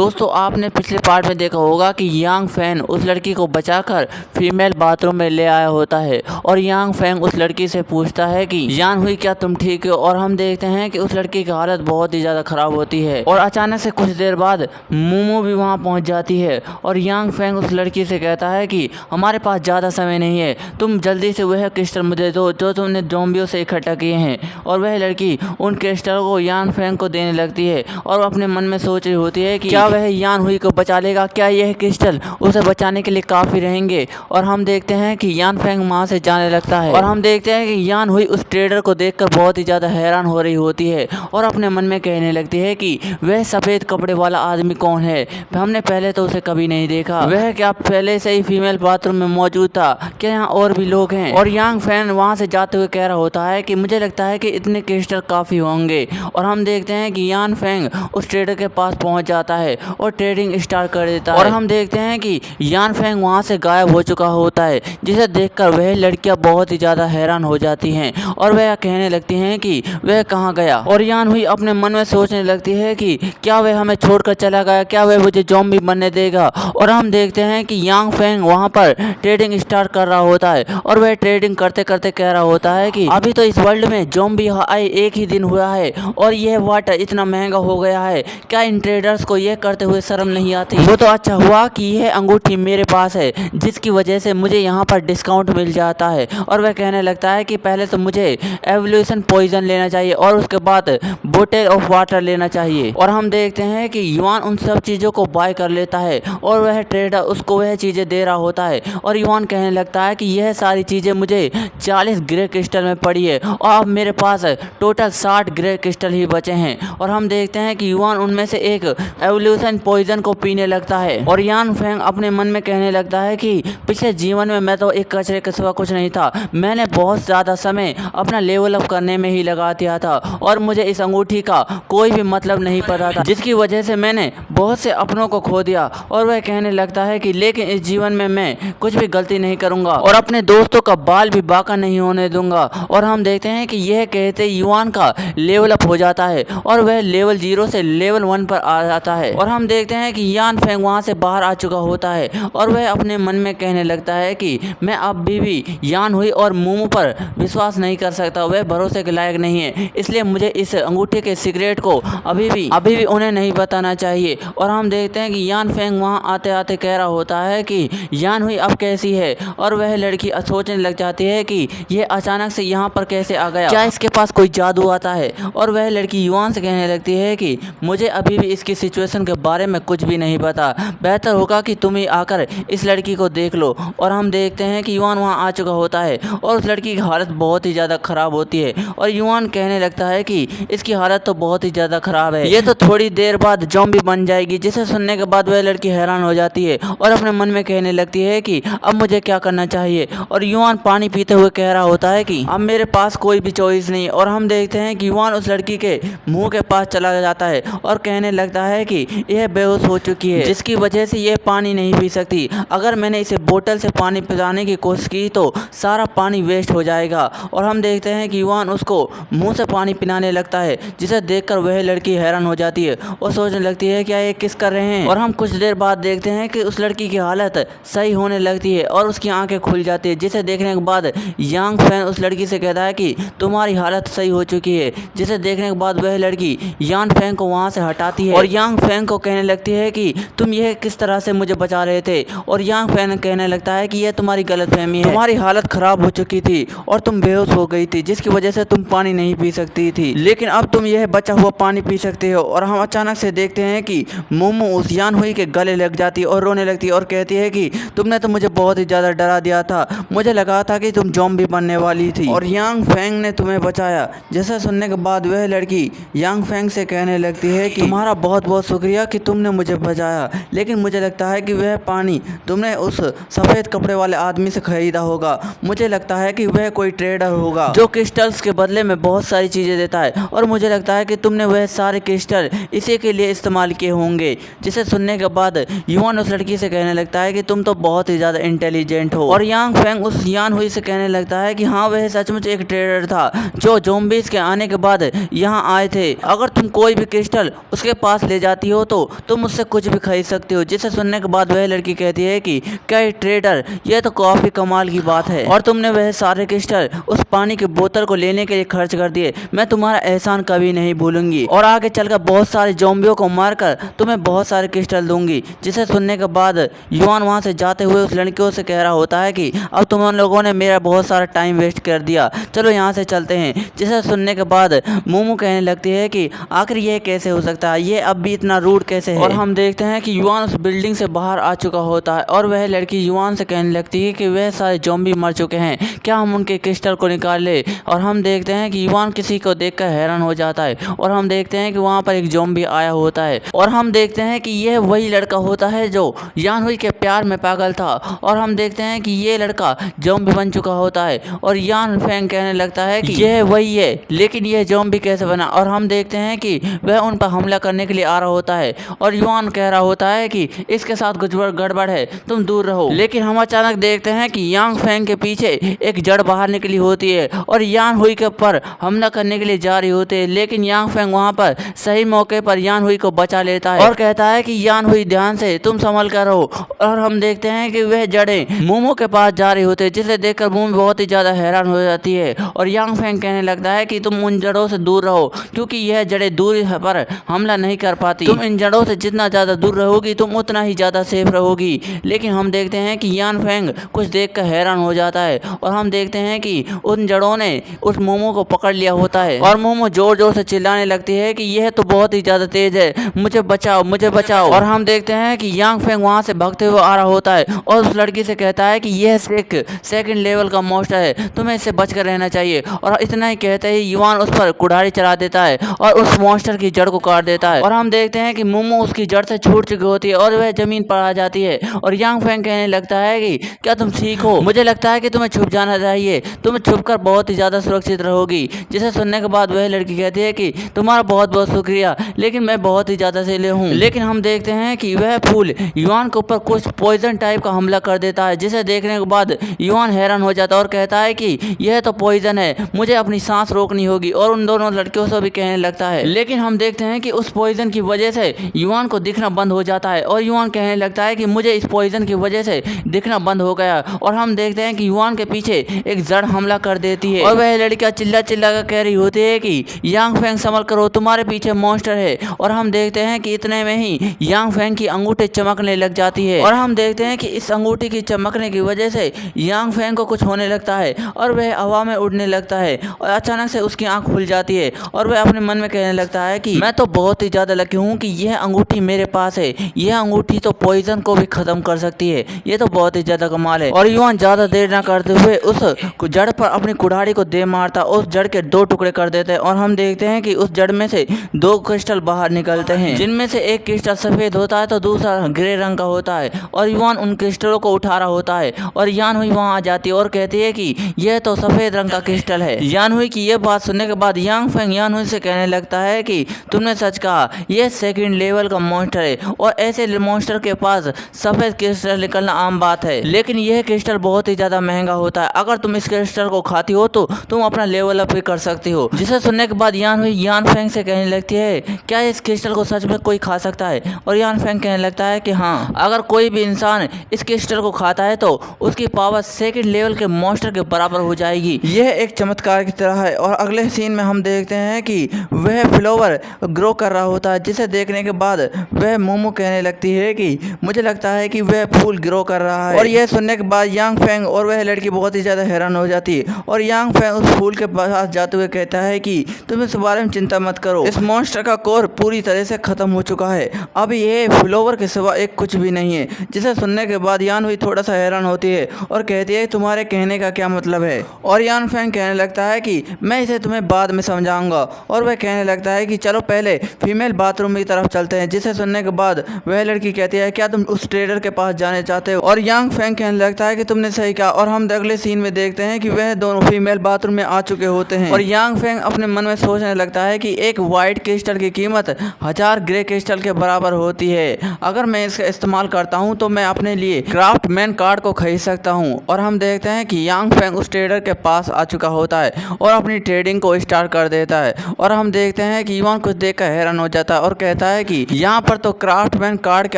दोस्तों आपने पिछले पार्ट में देखा होगा कि यांग फैंग उस लड़की को बचाकर फीमेल बाथरूम में ले आया होता है और यांग फैंग उस लड़की से पूछता है कि यान हुई क्या तुम ठीक हो। और हम देखते हैं कि उस लड़की की हालत बहुत ही ज़्यादा खराब होती है और अचानक से कुछ देर बाद मोमो भी वहाँ पहुँच जाती है और यांग फैंग उस लड़की से कहता है कि हमारे पास ज़्यादा समय नहीं है, तुम जल्दी से वह क्रिस्टल मुझे दो जो तुमने ज़ॉम्बियों से इकट्ठा किए हैं। और वह लड़की उन क्रिस्टल को यांग फैंग को देने लगती है और अपने मन में सोच रही होती है कि क्या वह यान हुई को बचा लेगा, क्या यह क्रिस्टल उसे बचाने के लिए काफ़ी रहेंगे। और हम देखते हैं कि यान फैंग वहाँ से जाने लगता है और हम देखते हैं कि यान हुई उस ट्रेडर को देखकर बहुत ही ज़्यादा हैरान हो रही होती है और अपने मन में कहने लगती है कि वह सफ़ेद कपड़े वाला आदमी कौन है, हमने पहले तो उसे कभी नहीं देखा, वह क्या पहले से ही फीमेल बाथरूम में मौजूद था, क्या यहाँ और भी लोग हैं। और यांग फैंग वहाँ से जाते हुए कह रहा होता है कि मुझे लगता है कि इतने क्रिस्टल काफ़ी होंगे। और हम देखते हैं कि यान फैंग उस ट्रेडर के पास पहुँच जाता है और ट्रेडिंग स्टार्ट कर देता है और हम देखते हैं कि यान फैंग वहाँ से गायब हो चुका होता है, जिसे देखकर वह लड़कियाँ बहुत ही ज़्यादा हैरान हो जाती हैं और वह कहने लगती हैं कि वह कहाँ गया। और यान हुई अपने मन में सोचने लगती है कि क्या वह हमें छोड़कर चला गया, क्या वह मुझे ज़ॉम्बी बनने देगा। और हम देखते हैं कि यांग फैंग वहाँ पर ट्रेडिंग स्टार्ट कर रहा होता है और वह ट्रेडिंग करते करते कह रहा होता है कि अभी तो इस वर्ल्ड में ज़ॉम्बी आए एक ही दिन हुआ है और यह वाटर इतना महंगा हो गया है, क्या इन ट्रेडर्स को यह करते हुए शर्म नहीं आती। वो तो अच्छा हुआ कि यह अंगूठी मेरे पास है जिसकी वजह से मुझे यहाँ पर डिस्काउंट मिल जाता है। और वह कहने लगता है कि पहले तो मुझे एवोल्यूशन पॉइजन लेना चाहिए और उसके बाद बोतल ऑफ वाटर लेना चाहिए। और हम देखते हैं कि युआन उन सब चीज़ों को बाय कर लेता है और वह ट्रेडर उसको वह चीज़ें दे रहा होता है और युआन कहने लगता है कि यह सारी चीज़ें मुझे 40 ग्रे क्रिस्टल में पड़ी है और अब मेरे पास टोटल 60 ग्रे क्रिस्टल ही बचे हैं। और हम देखते हैं कि युआन उनमें से एक एवोल्यूशन पॉइजन को पीने लगता है और यान फैंग अपने मन में कहने लगता है कि पिछले जीवन में मैं तो एक कचरे के सिवा कुछ नहीं था, मैंने बहुत ज़्यादा समय अपना लेवल अप करने में ही लगा दिया था और मुझे इस अंगूठी का कोई भी मतलब नहीं पता था, जिसकी वजह से मैंने बहुत से अपनों को खो दिया। और वह कहने लगता है कि लेकिन इस जीवन में मैं कुछ भी गलती नहीं करूँगा और अपने दोस्तों का बाल भी बाका नहीं होने दूंगा। और हम देखते हैं कि यह कहते युआन का लेवल अप हो जाता है और वह लेवल 0 से लेवल 1 पर आ जाता है। और हम देखते हैं कि यान फैंग वहाँ से बाहर आ चुका होता है और वह अपने मन में कहने लगता है कि मैं अब भी यान हुई और मोमो पर विश्वास नहीं कर सकता, वह भरोसे के लायक नहीं है, इसलिए मुझे इस अंगूठी के सीक्रेट को अभी भी उन्हें नहीं बताना चाहिए। और हम देखते हैं कि यान फैंग वहाँ आते आते कह रहा होता है कि यान हुई अब कैसी है और वह लड़की सोचने लग जाती है कि यह अचानक से यहाँ पर कैसे आ गया, क्या इसके पास कोई जादू आता है। और वह लड़की युआन से कहने लगती है कि मुझे अभी भी इसकी सिचुएशन के बारे में कुछ भी नहीं पता, बेहतर होगा कि तुम ही आकर इस लड़की को देख लो। और हम देखते हैं कि युआन वहाँ आ चुका होता है और उस लड़की की हालत बहुत ही ज़्यादा ख़राब होती है और युआन कहने लगता है कि इसकी हालत तो बहुत ही ज़्यादा ख़राब है, ये तो थोड़ी देर बाद ज़ॉम्बी बन जाएगी। जिसे सुनने के बाद वह लड़की हैरान हो जाती है और अपने मन में कहने लगती है कि अब मुझे क्या करना चाहिए। और युआन पानी पीते हुए कह रहा होता है कि अब मेरे पास कोई भी चॉइस नहीं। और हम देखते हैं कि युआन उस लड़की के मुंह के पास चला जाता है और कहने लगता है कि यह बेहोश हो चुकी है, जिसकी वजह से यह पानी नहीं पी सकती, अगर मैंने इसे बोतल से पानी पिलाने की कोशिश की तो सारा पानी वेस्ट हो जाएगा। और हम देखते हैं कि युआन उसको मुंह से पानी पिलाने लगता है, जिसे देखकर वह लड़की हैरान हो जाती है और सोचने लगती है क्या ये किस कर रहे हैं। और हम कुछ देर बाद देखते हैं कि उस लड़की की हालत सही होने लगती है और उसकी आंखें खुल जाती है, जिसे देखने के बाद यांग फैंग उस लड़की से कहता है कि तुम्हारी हालत सही हो चुकी है, जिसे देखने के बाद वह लड़की यान फैंग को वहाँ से हटाती है और यांग फैंग को कहने लगती है कि तुम यह किस तरह से मुझे बचा रहे थे। और यांग फैंग कहने लगता है कि यह तुम्हारी गलतफहमी है, तुम्हारी हालत खराब हो चुकी थी और तुम बेहोश हो गई थी, जिसकी वजह से तुम पानी नहीं पी सकती थी, लेकिन अब तुम यह बचा हुआ पानी पी सकते हो। और हम अचानक से देखते हैं कि मोमो उस यान हुई के गले लग जाती है और रोने लगती है और कहती है कि तुमने तो मुझे बहुत ही ज़्यादा डरा दिया था, मुझे लगा था कि तुम ज़ॉम्बी बनने वाली थी और यांग फैंग ने तुम्हें बचाया। जैसा सुनने के बाद वह लड़की यांग फैंग से कहने लगती है कि तुम्हारा बहुत बहुत शुक्रिया कि तुमने मुझे बचाया, लेकिन मुझे लगता है कि वह पानी तुमने उस सफ़ेद कपड़े वाले आदमी से खरीदा होगा, मुझे लगता है कि वह कोई ट्रेडर होगा जो क्रिस्टल्स के बदले में बहुत सारी चीज़ें देता है और मुझे लगता है कि तुमने वह सारे क्रिस्टल इसी के लिए इस्तेमाल किए होंगे। जिसे सुनने के बाद युआन उस लड़की से कहने लगता है कि तुम तो बहुत ही ज़्यादा इंटेलिजेंट हो। और यांग फैंग उस यान हुई से कहने लगता है कि हाँ वह सचमुच एक ट्रेडर था जो ज़ॉम्बीज़ के आने के बाद यहाँ आए थे, अगर तुम कोई भी क्रिस्टल उसके पास ले जाती हो तो तुम मुझसे कुछ भी खरीद सकते हो। जिसे सुनने के बाद वह लड़की कहती है कि क्या ट्रेडर, यह तो काफी कमाल की बात है और तुमने वह सारे क्रिस्टल उस पानी की बोतल को लेने के लिए खर्च कर दिए। मैं तुम्हारा एहसान कभी नहीं भूलूंगी और आगे चलकर बहुत सारे ज़ॉम्बियों को मारकर तुम्हें बहुत सारे क्रिस्टल दूंगी। जिसे सुनने के बाद युआन वहां से जाते हुए उस लड़कियों से कह रहा होता है कि अब तुम लोगों ने मेरा बहुत सारा टाइम वेस्ट कर दिया, चलो यहाँ से चलते हैं। जिसे सुनने के बाद मोमो कहने लगती है कि आखिर यह कैसे हो सकता है, ये अब भी इतना रूड कैसे है। और हम देखते हैं कि युआन उस बिल्डिंग से बाहर आ चुका होता है और वह लड़की युआन से कहने लगती है कि वह सारे ज़ॉम्बी मर चुके हैं, क्या हम उनके क्रिस्टल को निकाल ले। और हम देखते हैं कि युआन किसी को देखकर हैरान हो जाता है और हम देखते हैं कि वहाँ पर एक ज़ॉम्बी आया होता है और हम देखते हैं कि यह वही लड़का होता है जो यान हुई के प्यार में पागल था। और हम देखते हैं कि ये लड़का ज़ॉम्बी बन चुका होता है और यान फेंग कहने लगता है कि यह वही है, लेकिन यह ज़ॉम्बी कैसे बना। और हम देखते हैं कि वह उन पर हमला करने के लिए आ रहा होता है और युआन कह रहा होता है कि इसके साथ कुछ गड़बड़ है, तुम दूर रहो। लेकिन हम अचानक देखते हैं कि यांग फेंग के पीछे एक जड़ बाहर निकली होती है और यान हुई के ऊपर हमला करने के लिए जा रही होती है, लेकिन यांग फेंग वहां पर सही मौके पर यान हुई को बचा लेता है और कहता है कि यान हुई ध्यान से, तुम संभल कर रहो। और हम देखते हैं कि वह जड़ें मोमो के पास जा रही होती है, जिसे देखकर मोमो बहुत ही ज्यादा हैरान हो जाती है और यांग फेंग कहने लगता है कि तुम उन जड़ों से दूर रहो क्योंकि यह जड़ें दूर पर हमला नहीं कर पाती, तुम इन जड़ों से जितना ज्यादा दूर रहोगी तुम उतना ही ज्यादा सेफ रहोगी। लेकिन हम देखते हैं कि यान फेंग कुछ देखकर हैरान हो जाता है और हम देखते हैं कि उन जड़ों ने उस मोमो को पकड़ लिया होता है और मोमो जोर जोर से चिल्लाने लगती है कि यह तो बहुत ही ज्यादा तेज है, मुझे बचाओ मुझे बचाओ। और हम देखते हैं कि यांग फेंग वहां से भागते हुए आ रहा होता है और उस लड़की से कहता है कि यह सेकंड लेवल का मॉन्स्टर है, तुम्हें इससे बचकर रहना चाहिए। और इतना ही कहते ही युआन उस पर कुल्हाड़ी चला देता है और उस मॉन्स्टर की जड़ को काट देता है और हम देखते हैं कि मोमो उसकी जड़ से छूट चुकी होती है और वह जमीन पर आ जाती है और यांग फेंग कहने लगता है कि क्या तुम ठीक हो, मुझे लगता है कि तुम्हें छुप जाना चाहिए, तुम छुपकर बहुत ही ज्यादा सुरक्षित रहोगी। जिसे सुनने के बाद वह लड़की कहती है कि तुम्हारा बहुत बहुत शुक्रिया, लेकिन मैं बहुत ही ज्यादा सिले हूँ। लेकिन हम देखते हैं कि वह फूल युआन के ऊपर कुछ पॉइजन टाइप का हमला कर देता है, जिसे देखने के बाद युआन हैरान हो जाता है और कहता है कि यह तो पॉइजन है, मुझे अपनी सांस रोकनी होगी और उन दोनों लड़कियों से भी कहने लगता है। लेकिन हम देखते हैं कि उस पॉइजन की वजह से युआन को दिखना बंद हो जाता है और युआन कहने लगता है कि मुझे इस पॉइजन की वजह से दिखना बंद हो गया। और हम देखते हैं कि युआन के पीछे एक जड़ हमला कर देती है और वह लड़कियां चिल्ला चिल्ला कर कह रही होती है कि यांग फेंग संभल करो, तुम्हारे पीछे मॉन्स्टर है। और हम देखते हैं कि इतने में ही यांग फेंग की अंगूठी चमकने लग जाती है और हम देखते हैं कि इस अंगूठी की चमकने की वजह से यांग फेंग को कुछ होने लगता है और वह हवा में उड़ने लगता है और अचानक से उसकी आंख खुल जाती है और वह अपने मन में कहने लगता है कि मैं तो बहुत ही ज्यादा लकी हूँ कि यह अंगूठी मेरे पास है, यह अंगूठी तो पॉइजन को भी खत्म कर सकती है, ये तो बहुत ही ज्यादा कमाल है। और युआन ज्यादा देर न करते हुए उस जड़ पर अपनी कुल्हाड़ी को दे मारता, उस जड़ के 2 टुकड़े कर देते हैं और हम देखते हैं कि उस जड़ में से 2 क्रिस्टल बाहर निकलते हैं, जिनमें से एक क्रिस्टल सफेद होता है तो दूसरा ग्रे रंग का होता है। और युआन उन क्रिस्टलों को उठा रहा होता है और यान हुई वहां आ जाती है और कहती है कि यह तो सफेद रंग का क्रिस्टल है। यान हुई की यह बात सुनने के बाद यांग फेंग यान हुई से कहने लगता है कि तुमने सच कहा, यह सेकंड लेवल का मॉन्स्टर है और ऐसे मॉन्स्टर के पास सफेद क्रिस्टल निकलना आम बात है, लेकिन यह क्रिस्टल बहुत ही ज्यादा महंगा होता है, अगर तुम इस क्रिस्टल को खाती हो तो तुम अपना लेवल अप भी कर सकती हो। जिसे सुनने के बाद यान हुई यान फेंग से कहने लगती है क्या इस क्रिस्टल को सच में कोई खा सकता है। और यान फेंग कहने लगता है कि हाँ, अगर कोई भी इंसान इस क्रिस्टल को खाता है तो उसकी पावर सेकंड लेवल के मॉन्स्टर के बराबर हो जाएगी। यह एक चमत्कार की तरह है। और अगले सीन में हम देखते हैं कि वह फ्लावर ग्रो कर रहा होता है, जिसे देखने के बाद वह मोमो कहने लगती है कि मुझे लगता है कि वह फूल ग्रो कर रहा है। और यह सुनने के बाद यांग फेंग और वह लड़की बहुत ही ज्यादा हैरान हो जाती है और यांग फेंग उस फूल के पास जाते हुए कहता है कि तुम इस बारे में चिंता मत करो, इस मॉन्स्टर का कोर पूरी तरह से खत्म हो चुका है, अब ये फ्लावर के सिवा एक कुछ भी नहीं है। जिसे सुनने के बाद यान हुई थोड़ा सा हैरान होती है और कहती है तुम्हारे कहने का क्या मतलब है। और यान फेंग कहने लगता है कि मैं इसे तुम्हें बाद में समझाऊंगा और वह कहने लगता है कि चलो पहले फीमेल बाथरूम की तरफ चलते हैं। जिसे सुनने के बाद वह लड़की कहती है क्या तुम उस ट्रेडर के पास जाने चाहते हो। और यांग फेंग कहने लगता है कि तुमने सही कहा। और हम अगले सीन में देखते हैं कि वह दोनों फीमेल बाथरूम में आ चुके होते हैं और यांग फेंग अपने मन में सोचने लगता है कि एक वाइट क्रिस्टल की कीमत 1000 ग्रे क्रिस्टल के बराबर होती है, अगर मैं इसका इस्तेमाल करता हूं तो मैं अपने लिए क्राफ्टमैन कार्ड को खरीद सकता हूं। और हम देखते हैं कि यांग फेंग उस ट्रेडर के पास आ चुका होता है और अपनी ट्रेडिंग को स्टार्ट कर देता है और हम देखते हैं कि युआन कुछ देखकर हैरान हो जाता है और कहता है है कि यहाँ पर तो क्राफ्टमैन कार्ड के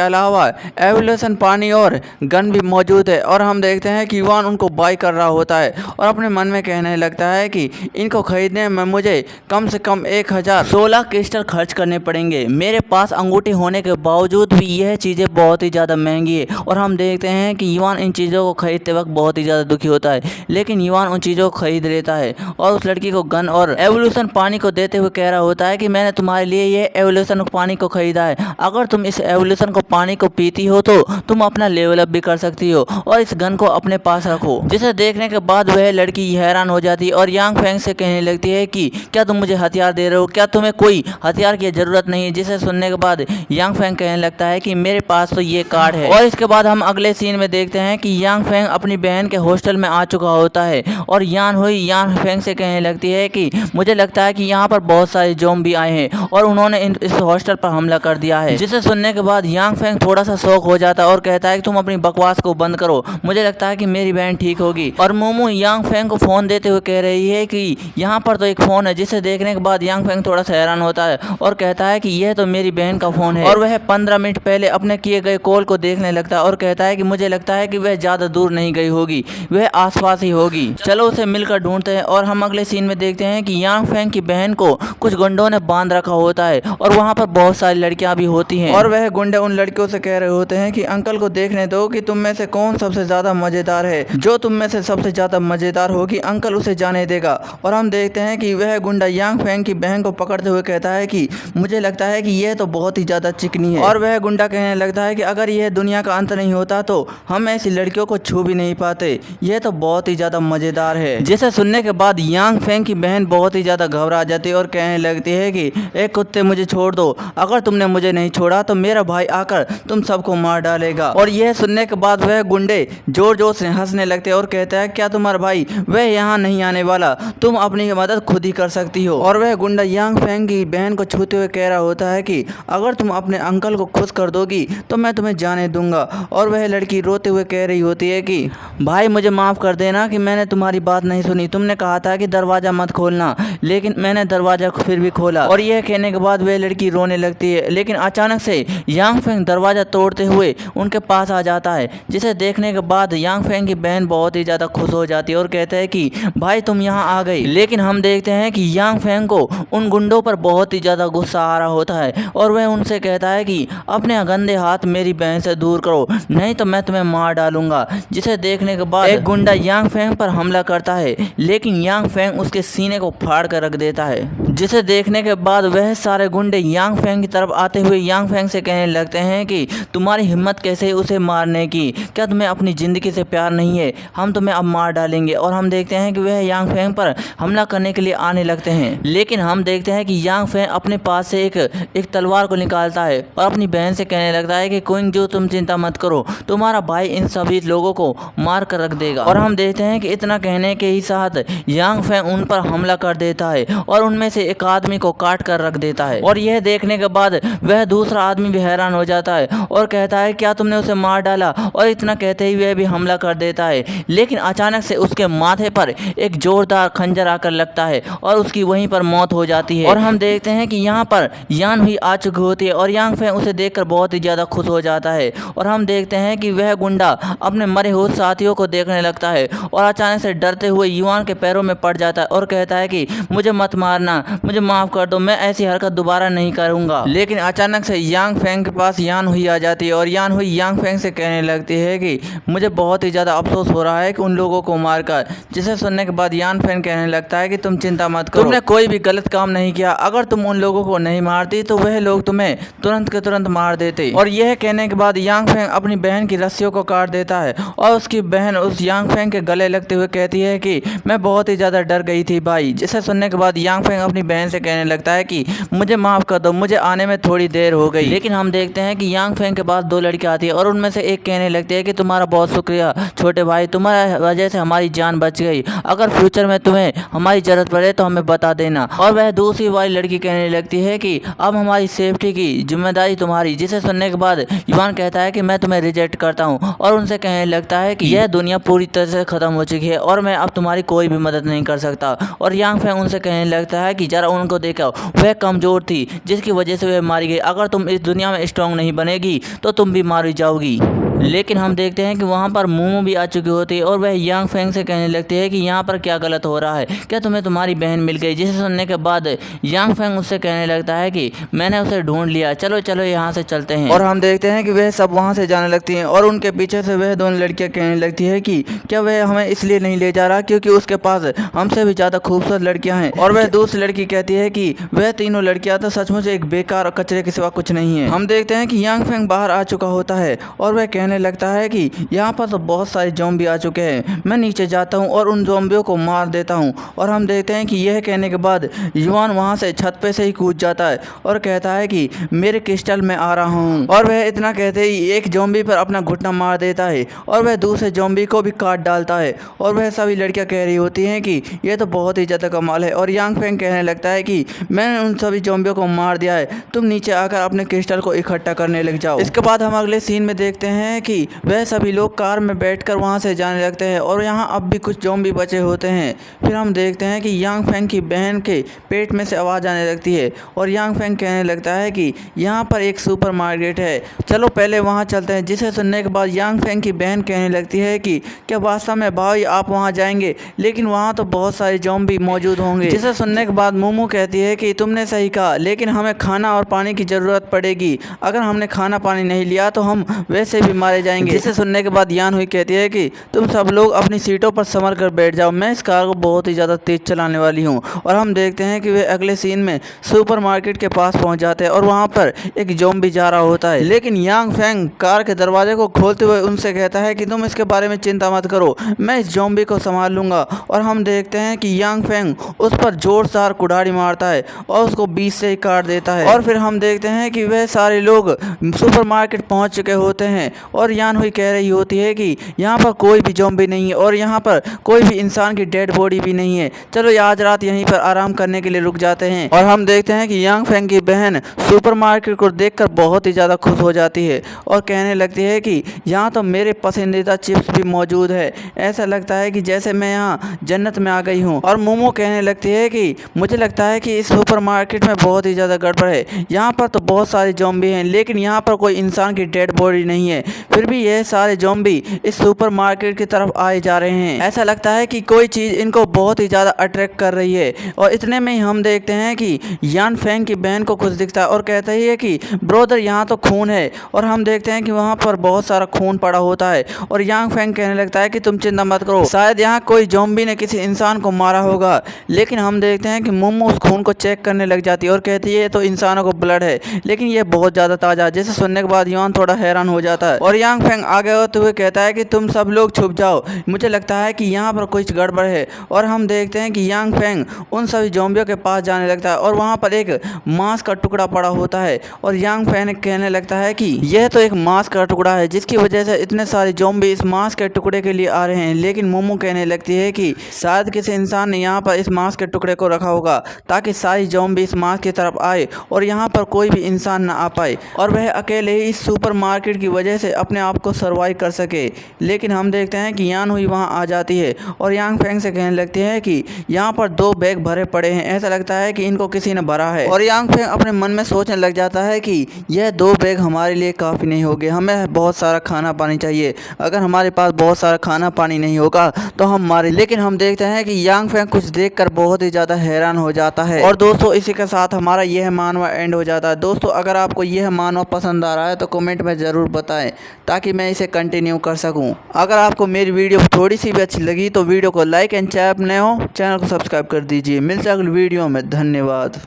अलावा एवोल्यूशन पानी और गन भी मौजूद है। और हम देखते हैं कि युवान उनको बाय कर रहा होता है और अपने मन में कहने लगता है कि इनको खरीदने में मुझे कम से कम 1016 क्रिस्टल खर्च करने पड़ेंगे। मेरे पास अंगूठी होने के बावजूद भी यह चीज़ें बहुत ही ज़्यादा महंगी है। और हम देखते हैं कि युवान इन चीज़ों को खरीदते वक्त बहुत ही ज़्यादा दुखी होता है, लेकिन युवान उन चीज़ों को खरीद लेता है और उस लड़की को गन और एवोल्यूशन पानी को देते हुए कह रहा होता है कि मैंने तुम्हारे लिए ये एवोल्यूशन पानी को खरीदा है। अगर तुम इस एवोल्यूशन को पानी को पीती हो तो तुम अपना लेवल अप भी कर सकती हो और इस गन को अपने पास रखो। जिसे देखने के बाद वह लड़की हैरान हो जाती है और यांग फेंग से कहने लगती है कि क्या तुम मुझे हथियार दे रहे हो, क्या तुम्हें कोई हथियार की जरूरत नहीं है। जिसे सुनने के बाद यांग फेंग कहने लगता है कि मेरे पास तो ये कार्ड है। और इसके बाद हम अगले सीन में देखते हैं कि यांग फेंग अपनी बहन के हॉस्टल में आ चुका होता है और यान हुई यांग फेंग से कहने लगती है कि मुझे लगता है कि यहाँ पर बहुत सारे ज़ॉम्बी आए हैं और उन्होंने इस हॉस्टल पर हमला कर दिया है। जिसे सुनने के बाद यांग फेंग थोड़ा सा शौक हो जाता है और कहता है कि तुम अपनी बकवास को बंद करो, मुझे लगता है कि मेरी बहन ठीक होगी। और मोमो यांग फेंग को फोन देते हुए कह रही है कि यहाँ पर तो एक फोन है। जिसे देखने के बाद यांग फेंग थोड़ा सा हैरान होता है और कहता है कि यह तो मेरी बहन का फोन है। और वह 15 मिनट पहले अपने किए गए कॉल को देखने लगता है और कहता है कि मुझे लगता है कि वह ज्यादा दूर नहीं गई होगी, वह आसपास ही होगी, चलो उसे मिलकर ढूंढते हैं। और हम अगले सीन में देखते हैं कि यांग फेंग की बहन को कुछ गुंडों ने बांध रखा होता है और वहाँ पर बहुत सारी लड़कियां भी होती हैं और वह गुंडे उन लड़कियों से कह रहे होते हैं कि अंकल को देखने दो कि तुम में से कौन सबसे ज्यादा मजेदार है, जो तुम में से सबसे ज्यादा मजेदार होगी अंकल उसे जाने देगा। और हम देखते हैं कि वह गुंडा यांग फेंग की बहन को पकड़ते हुए कहता है कि मुझे लगता है कि यह तो बहुत ही ज्यादा चिकनी है। और वह गुंडा कहने लगता है कि अगर यह दुनिया का अंत नहीं होता तो हम ऐसी लड़कियों को छू भी नहीं पाते, यह तो बहुत ही ज्यादा मजेदार है। जिसे सुनने के बाद यांग फेंग की बहन बहुत ही ज्यादा घबरा जाती है और कहने लगती है कि एक कुत्ते मुझे छोड़ दो, अगर तुमने मुझे नहीं छोड़ा तो मेरा भाई आकर तुम सबको मार डालेगा। और यह सुनने के बाद वह गुंडे जोर जोर से हंसने लगते हैं और कहता है क्या तुम्हारा भाई वह यहाँ नहीं आने वाला, तुम अपनी मदद खुद ही कर सकती हो। और वह गुंडा यांग फेंग की बहन को छूते हुए कह रहा होता है कि अगर तुम अपने अंकल को खुश कर दोगी तो मैं तुम्हें जाने दूंगा। और वह लड़की रोते हुए कह रही होती है कि भाई मुझे माफ कर देना कि मैंने तुम्हारी बात नहीं सुनी, तुमने कहा था कि दरवाजा मत खोलना, लेकिन मैंने दरवाजा फिर भी खोला। और यह कहने के बाद वह लड़की रोने लगती है, लेकिन अचानक से यांग फेंग दरवाजा तोड़ते हुए उनके पास आ जाता है। जिसे देखने के बाद यांग फेंग की बहन बहुत ही ज़्यादा खुश हो जाती है और कहते हैं कि भाई तुम यहाँ आ गई। लेकिन हम देखते हैं कि यांग फेंग को उन गुंडों पर बहुत ही ज़्यादा गुस्सा आ रहा होता है और वह उनसे कहता है कि अपने गंदे हाथ मेरी बहन से दूर करो, नहीं तो मैं तुम्हें मार डालूंगा। जिसे देखने के बाद एक गुंडा यांग फेंग पर हमला करता है, लेकिन यांग फेंग उसके सीने को फाड़ कर रख देता है। जिसे देखने के बाद वह सारे गुंडे यांग फेंग की तरफ आते हुए यांग फेंग से कहने लगते हैं कि तुम्हारी हिम्मत कैसे उसे मारने की, क्या तुम्हें अपनी ज़िंदगी से प्यार नहीं है, हम तुम्हें अब मार डालेंगे। और हम देखते हैं कि वह यांग फेंग पर हमला करने के लिए आने लगते हैं, लेकिन हम देखते हैं कि यांग फेंग अपने पास से एक तलवार को निकालता है और अपनी बहन से कहने लगता है कि क्विंग जो तुम चिंता मत करो, तुम्हारा भाई इन सभी लोगों को मार कर रख देगा। और हम देखते हैं कि इतना कहने के ही साथ यांग फेंग उन पर हमला कर देता है और उनमें से एक आदमी को काट कर रख देता है। और यह देखने के बाद वह दूसरा आदमी भी हैरान हो जाता है और कहता है क्या तुमने उसे मार डाला। और इतना कहते ही वह भी हमला कर देता है, लेकिन अचानक से उसके माथे पर एक जोरदार खंजर आकर लगता है और उसकी वहीं पर मौत हो जाती है। और हम देखते हैं कि यहाँ पर यान हुई आ चुकी होती है और यांग फेंग उसे देखकर बहुत ही ज़्यादा खुश हो जाता है। और हम देखते हैं कि वह गुंडा अपने मरे हुए साथियों को देखने लगता है और अचानक से डरते हुए युवान के पैरों में पड़ जाता है और कहता है कि मुझे मत मारना, मुझे माफ़ कर दो, मैं ऐसी हरकत दोबारा नहीं करूँगा। लेकिन अचानक से यांग फेंग के पास यान हुई आ जाती है और यान हुई यांग फेंग से कहने लगती है कि मुझे बहुत ही ज़्यादा अफसोस हो रहा है कि उन लोगों को मारकर। जिसे सुनने के बाद यान फेंग कहने लगता है कि तुम चिंता मत करो, तुमने कोई भी गलत काम नहीं किया, अगर तुम उन लोगों को नहीं मारती तो वह लोग तुम्हें तुरंत के तुरंत मार देते। और यह कहने के बाद यांग फेंग अपनी बहन की रस्सियों को काट देता है और उसकी बहन उस यांग फेंग के गले लगते हुए कहती है कि मैं बहुत ही ज़्यादा डर गई थी भाई। जिसे सुनने के बाद यांग फेंग अपनी बहन से कहने लगता है कि मुझे माफ़ कर दो, मुझे आने में थोड़ी देर हो गई। लेकिन हम देखते हैं कि यांग फेंग के पास दो लड़कियां आती है और उनमें से एक कहने लगती है कि तुम्हारा बहुत शुक्रिया छोटे भाई, तुम्हारी वजह से हमारी जान बच गई, अगर फ्यूचर में तुम्हें हमारी ज़रूरत पड़े तो हमें बता देना। और वह दूसरी वाली लड़की कहने लगती है कि अब हमारी सेफ्टी की जिम्मेदारी तुम्हारी। जिसे सुनने के बाद युवान कहता है कि मैं तुम्हें रिजेक्ट करता हूँ और उनसे कहने लगता है कि यह दुनिया पूरी तरह से ख़त्म हो चुकी है और मैं अब तुम्हारी कोई भी मदद नहीं कर सकता। और यांग फेंग उनसे कहने लगता है कि जरा उनको देखो, वह कमज़ोर थी जिसकी वजह से हुए मारी गई। अगर तुम इस दुनिया में स्ट्रांग नहीं बनेगी तो तुम भी मारी जाओगी। लेकिन हम देखते हैं कि वहाँ पर मोमो भी आ चुकी होती है और वह यांग फेंग से कहने लगती है कि यहाँ पर क्या गलत हो रहा है, क्या तुम्हें तुम्हारी बहन मिल गई। जिसे सुनने के बाद यांग फेंग उससे कहने लगता है कि मैंने उसे ढूंढ लिया, चलो चलो यहाँ से चलते हैं। और हम देखते हैं कि वह सब वहाँ से जाने लगती हैं और उनके पीछे से वह दोनों लड़कियाँ कहने लगती है कि क्या वह हमें इसलिए नहीं ले जा रहा क्योंकि उसके पास हमसे भी ज़्यादा खूबसूरत लड़कियाँ हैं। और वह दूसरी लड़की कहती है कि वह तीनों लड़कियाँ तो सचमुच एक बेकार और कचरे के सिवा कुछ नहीं है। हम देखते हैं कि यांग फेंग बाहर आ चुका होता है और वह कहने लगता है कि यहाँ पर तो बहुत सारे ज़ॉम्बी आ चुके हैं, मैं नीचे जाता हूँ और उन ज़ॉम्बियों को मार देता हूँ। और हम देखते हैं कि यह कहने के बाद युवान वहाँ से छत पे से ही कूद जाता है और कहता है कि मेरे क्रिस्टल में आ रहा हूँ। और वह इतना कहते ही एक ज़ॉम्बी पर अपना घुटना मार देता है और वह दूसरे ज़ॉम्बी को भी काट डालता है। और वह सभी लड़कियाँ कह रही होती हैं कि यह तो बहुत ही ज़्यादा कमाल है। और यांग फेंग कहने लगता है कि मैंने उन सभी ज़ॉम्बियों को मार दिया है, तुम नीचे आकर अपने क्रिस्टल को इकट्ठा करने लग जाओ। इसके बाद हम अगले सीन में देखते हैं कि वह सभी लोग कार में बैठकर वहां से जाने लगते हैं और यहाँ अब भी कुछ ज़ॉम्बी बचे होते हैं। फिर हम देखते हैं कि यांग फेंग की बहन के पेट में से आवाज़ आने लगती है और यांग फेंग कहने लगता है कि यहाँ पर एक सुपर मार्केट है, चलो पहले वहाँ चलते हैं। जिसे सुनने के बाद यांग फेंग की बहन कहने लगती है कि क्या वास्तव में भाई आप वहाँ जाएंगे, लेकिन वहाँ तो बहुत सारे ज़ॉम्बी मौजूद होंगे। जिसे सुनने के बाद मोमो कहती है कि तुमने सही कहा, लेकिन हमें खाना और पानी की ज़रूरत पड़ेगी, अगर हमने खाना पानी नहीं लिया तो हम वैसे भी मारे जाएंगे। जिसे सुनने के बाद यान हुई कहती है कि तुम सब लोग अपनी सीटों पर संभल कर बैठ जाओ, मैं इस कार को बहुत ही ज़्यादा तेज़ चलाने वाली हूँ। और हम देखते हैं कि वे अगले सीन में सुपर मार्केट के पास पहुँच जाते हैं और वहाँ पर एक ज़ॉम्बी जा रहा होता है। लेकिन यांग फेंग कार के दरवाजे को खोलते हुए उनसे कहता है कि तुम इसके बारे में चिंता मत करो, मैं इस ज़ॉम्बी को संभाल लूँगा। और हम देखते हैं कि यांग फेंग उस पर जोरदार कुल्हाड़ी मारता है और उसको बीच से ही काट देता है। और फिर हम देखते हैं कि वह सारे लोग सुपर मार्केट पहुँच चुके होते हैं और यान हुई कह रही होती है कि यहाँ पर कोई भी ज़ॉम्बी नहीं है और यहाँ पर कोई भी इंसान की डेड बॉडी भी नहीं है, चलो आज रात यहीं पर आराम करने के लिए रुक जाते हैं। और हम देखते हैं कि यांग फेंग की बहन सुपर मार्केट को देखकर बहुत ही ज़्यादा खुश हो जाती है और कहने लगती है कि यहाँ तो मेरे पसंदीदा चिप्स भी मौजूद है, ऐसा लगता है कि जैसे मैं यहाँ जन्नत में आ गई हूँ। और मोमो कहने लगती है कि मुझे लगता है कि इस सुपर मार्केट में बहुत ही ज़्यादा गड़बड़ है, यहाँ पर तो बहुत सारे ज़ॉम्बी हैं लेकिन यहाँ पर कोई इंसान की डेड बॉडी नहीं है, फिर भी यह सारे ज़ॉम्बी इस सुपर मार्केट की तरफ आए जा रहे हैं। ऐसा लगता है कि कोई चीज़ इनको बहुत ही ज़्यादा अट्रैक्ट कर रही है। और इतने में ही हम देखते हैं कि यान फेंग की बहन को कुछ दिखता है और कहता ही है कि ब्रोदर यहाँ तो खून है। और हम देखते हैं कि वहाँ पर बहुत सारा खून पड़ा होता है और यांग फेंग कहने लगता है कि तुम चिंता मत करो, शायद यहाँ कोई ज़ॉम्बी ने किसी इंसान को मारा होगा। लेकिन हम देखते हैं कि मोमो उस खून को चेक करने लग जाती है और कहती है ये तो इंसानों को ब्लड है, लेकिन ये बहुत ज़्यादा ताज़ा। जिसे सुनने के बाद यान थोड़ा हैरान हो जाता है और यांग फेंग आगे होते हुए कहता है कि तुम सब लोग छुप जाओ, मुझे लगता है कि यहाँ पर कुछ गड़बड़ है। और हम देखते हैं कि यांग फेंग उन सभी ज़ॉम्बियों के पास जाने लगता है और वहाँ पर एक मांस का टुकड़ा पड़ा होता है और यांग फेंग कहने लगता है कि यह तो एक मांस का टुकड़ा है जिसकी वजह से इतने सारे ज़ॉम्बी इस मांस के टुकड़े के लिए आ रहे हैं। लेकिन मोमो कहने लगती है कि शायद किसी इंसान ने यहाँ पर इस मांस के टुकड़े को रखा होगा ताकि सारी ज़ॉम्बी इस मांस की तरफ आए और यहाँ पर कोई भी इंसान ना आ पाए और वह अकेले ही इस सुपर मार्केट की वजह से अपने आप को सर्वाइव कर सके। लेकिन हम देखते हैं कि यान हुई वहाँ आ जाती है और यांग फेंग से कहने लगती है कि यहाँ पर 2 बैग भरे पड़े हैं, ऐसा लगता है कि इनको किसी ने भरा है। और यांग फेंग अपने मन में सोचने लग जाता है कि यह 2 बैग हमारे लिए काफ़ी नहीं होंगे, हमें बहुत सारा खाना पानी चाहिए, अगर हमारे पास बहुत सारा खाना पानी नहीं होगा तो हम मारे। लेकिन हम देखते हैं कि यांग फेंग कुछ देखकर बहुत ही ज़्यादा हैरान हो जाता है। और दोस्तों इसी के साथ हमारा यह मानवा एंड हो जाता है। दोस्तों अगर आपको यह मानवा पसंद आ रहा है तो कमेंट में ज़रूर बताएं ताकि मैं इसे कंटिन्यू कर सकूं। अगर आपको मेरी वीडियो थोड़ी सी भी अच्छी लगी तो वीडियो को लाइक एंड चैनल नए हो चैनल को सब्सक्राइब कर दीजिए। मिलते हैं अगली वीडियो में, धन्यवाद।